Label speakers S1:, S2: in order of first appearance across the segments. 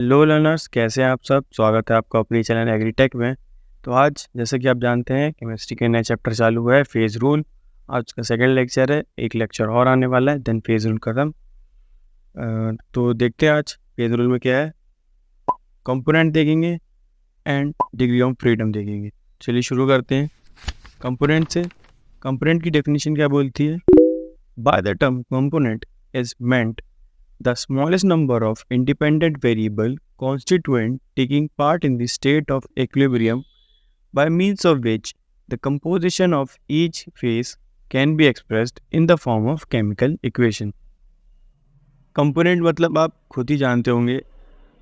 S1: Hello learners, कैसे हैं आप सब। स्वागत है आपका अपनी चैनल एग्रीटेक में। तो आज जैसे कि आप जानते हैं केमिस्ट्री के नए चैप्टर चालू हुआ है फेज़ रूल। आज का सेकंड लेक्चर है, एक लेक्चर और आने वाला है, देन फेज़ रूल खत्म। तो देखते हैं आज फेज़ रूल में क्या है। कंपोनेंट देखेंगे एंड डिग्री ऑफ फ्रीडम देखेंगे। चलिए शुरू करते हैं कंपोनेंट से। कंपोनेंट की डेफिनेशन क्या बोलती है? By the term component is meant the smallest number of independent variable constituent taking part in the state of equilibrium by means of which the composition of each phase can be expressed in the form of chemical equation. Component मतलब आप खुद ही जानते होंगे।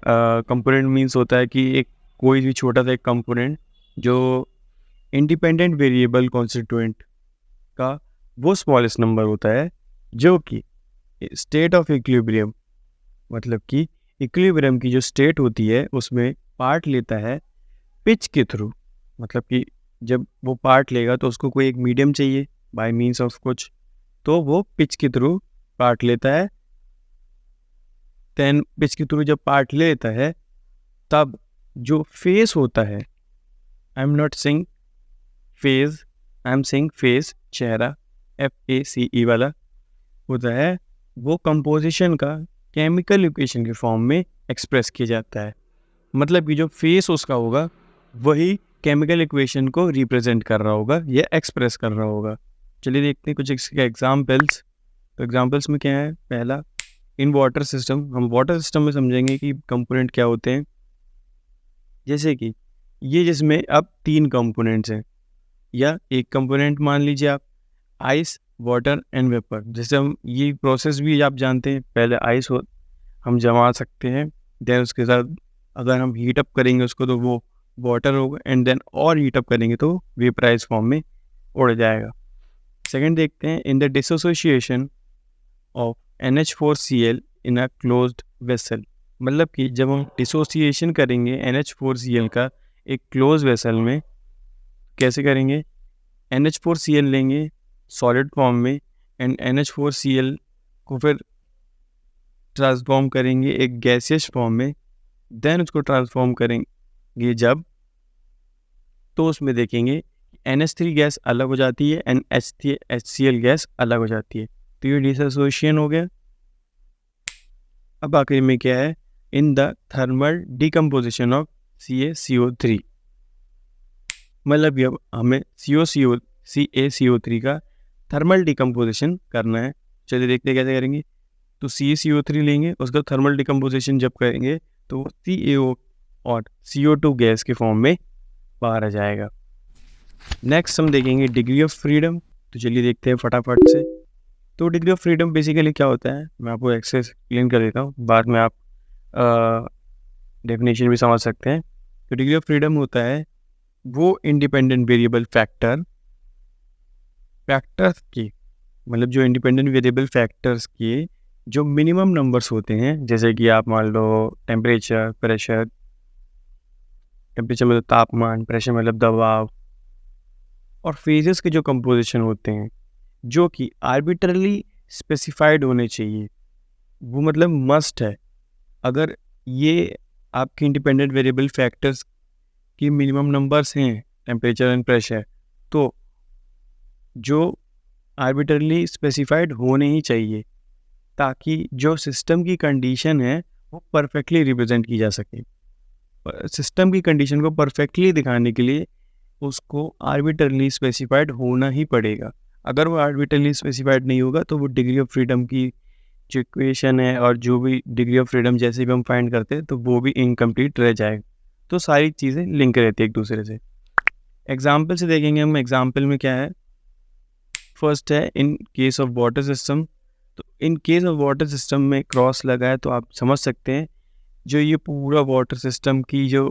S1: Component means होता है कि एक कोई भी छोटा सा एक कंपोनेंट जो इंडिपेंडेंट वेरिएबल कॉन्स्टिट्यूएंट का वो स्मॉलेस्ट नंबर होता है जो कि स्टेट ऑफ इक्विलिब्रियम मतलब कि इक्विलिब्रियम की जो स्टेट होती है उसमें पार्ट लेता है पिच के थ्रू। मतलब कि जब वो पार्ट लेगा तो उसको कोई एक मीडियम चाहिए बाय मींस ऑफ कुछ, तो वो पिच के थ्रू पार्ट लेता है। देन पिच के थ्रू जब पार्ट लेता है तब जो फेस होता है, I am not saying phase, I am saying face, चेहरा, FACE वाला होता है, वो कंपोजिशन का केमिकल इक्वेशन के फॉर्म में एक्सप्रेस किया जाता है। मतलब कि जो फेस उसका होगा वही केमिकल इक्वेशन को रिप्रेजेंट कर रहा होगा या एक्सप्रेस कर रहा होगा। चलिए देखते हैं कुछ इसके एग्जांपल्स। तो एग्जांपल्स में क्या है? पहला, इन वाटर सिस्टम। हम वाटर सिस्टम में समझेंगे कि कंपोनेंट क्या होते हैं। जैसे कि ये जिसमें अब 3 कंपोनेंट्स हैं या एक कंपोनेंट मान लीजिए आप, आइस, वाटर एंड वेपर। जैसे हम ये प्रोसेस भी आप जानते हैं, पहले आइस हो हम जमा सकते हैं, देन उसके साथ अगर हम हीट अप करेंगे उसको तो वो वाटर होगा, एंड देन और हीट अप करेंगे तो वेपराइज फॉर्म में उड़ जाएगा। सेकंड देखते हैं, in the dissociation of NH4Cl in a closed vessel. मतलब कि जब हम डिसोसिएशन करेंगे NH4Cl का एक क्लोज वेसल में, कैसे करेंगे? NH4Cl लेंगे सॉलिड फॉर्म में एंड NH4Cl को फिर ट्रांसफॉर्म करेंगे एक गैसियस फॉर्म में, देन उसको ट्रांसफॉर्म करेंगे जब, तो उसमें देखेंगे NH3 गैस अलग हो जाती है एंड HCl गैस अलग हो जाती है। तो ये डिसोसिएशन हो गया। अब आखिर में क्या है? In the thermal decomposition of CaCO3। मतलब अब हमें CaCO3 का थर्मल डिकम्पोजिशन करना है। चलिए देखते हैं कैसे करेंगे। तो CaCO3 लेंगे, उसका थर्मल डिकम्पोजिशन जब करेंगे तो CaO और CO2 गैस के फॉर्म में बाहर आ जाएगा। नेक्स्ट हम देखेंगे डिग्री ऑफ फ्रीडम। तो चलिए देखते हैं फटाफट से। तो डिग्री ऑफ फ्रीडम बेसिकली क्या होता है, मैं आपको एक्सप्लेन कर देता हूँ, बाद में आप डेफिनेशन भी समझ सकते हैं। तो डिग्री ऑफ फ्रीडम होता है वो इंडिपेंडेंट वेरिएबल फैक्टर्स की, मतलब जो इंडिपेंडेंट वेरिएबल फैक्टर्स के जो मिनिमम नंबर्स होते हैं, जैसे कि आप मान लो टेम्परेचर, प्रेशर, टेम्परेचर मतलब तापमान, प्रेशर मतलब दबाव, और फेजेस के जो कंपोजिशन होते हैं जो कि आर्बिट्रली स्पेसिफाइड होने चाहिए, वो मतलब मस्ट है। अगर ये आपके इंडिपेंडेंट वेरिएबल फैक्टर्स की मिनिमम नंबर्स हैं, टेम्परेचर एंड प्रेशर, तो जो आर्बिट्रली स्पेसिफाइड होने ही चाहिए ताकि जो सिस्टम की कंडीशन है वो परफेक्टली रिप्रेजेंट की जा सके। सिस्टम की कंडीशन को परफेक्टली दिखाने के लिए उसको आर्बिट्रली स्पेसिफाइड होना ही पड़ेगा। अगर वो आर्बिट्रली स्पेसिफाइड नहीं होगा तो वो डिग्री ऑफ फ्रीडम की जो इक्वेशन है और जो भी डिग्री ऑफ फ्रीडम जैसे भी हम फाइंड करते हैं तो वो भी इनकम्प्लीट रह जाएगा। तो सारी चीज़ें लिंक रहती है एक दूसरे से। एग्जाम्पल से देखेंगे हम। एग्जाम्पल में क्या है? फर्स्ट है in case of water system. तो in case of water system में क्रॉस लगा है तो आप समझ सकते हैं जो ये पूरा वाटर सिस्टम की जो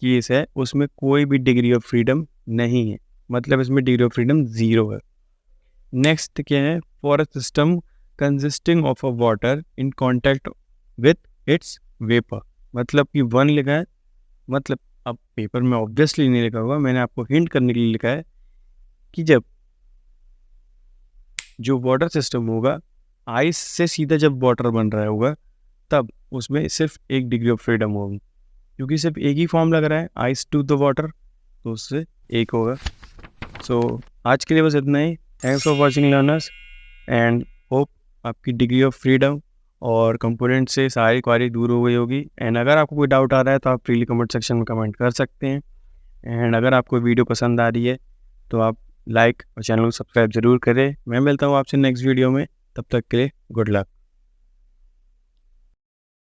S1: केस है उसमें कोई भी डिग्री ऑफ फ्रीडम नहीं है, मतलब इसमें डिग्री ऑफ फ्रीडम 0 है। नेक्स्ट क्या है? For a system consisting of a water in contact with its vapour. मतलब कि 1 लिखा है, मतलब अब पेपर में ऑब्वियसली नहीं लिखा होगा, मैंने आपको हिंट करने के लिए लिखा है कि जब जो वाटर सिस्टम होगा, आइस से सीधा जब वाटर बन रहा होगा तब उसमें सिर्फ एक डिग्री ऑफ फ्रीडम होगी, क्योंकि सिर्फ एक ही फॉर्म लग रहा है आइस टू द वाटर, तो उससे एक होगा। सो आज के लिए बस इतना ही। Thanks for watching learners, and hope आपकी डिग्री ऑफ फ्रीडम और कंपोनेंट से सारी क्वारी दूर हो गई होगी। एंड अगर आपको कोई डाउट आ रहा है तो आप फ्रीली कमेंट सेक्शन में कमेंट कर सकते हैं। एंड अगर आपको वीडियो पसंद आ रही है तो आप लाइक और चैनल को सब्सक्राइब ज़रूर करें। मैं मिलता हूँ आपसे नेक्स्ट वीडियो में, तब तक के लिए गुड लक।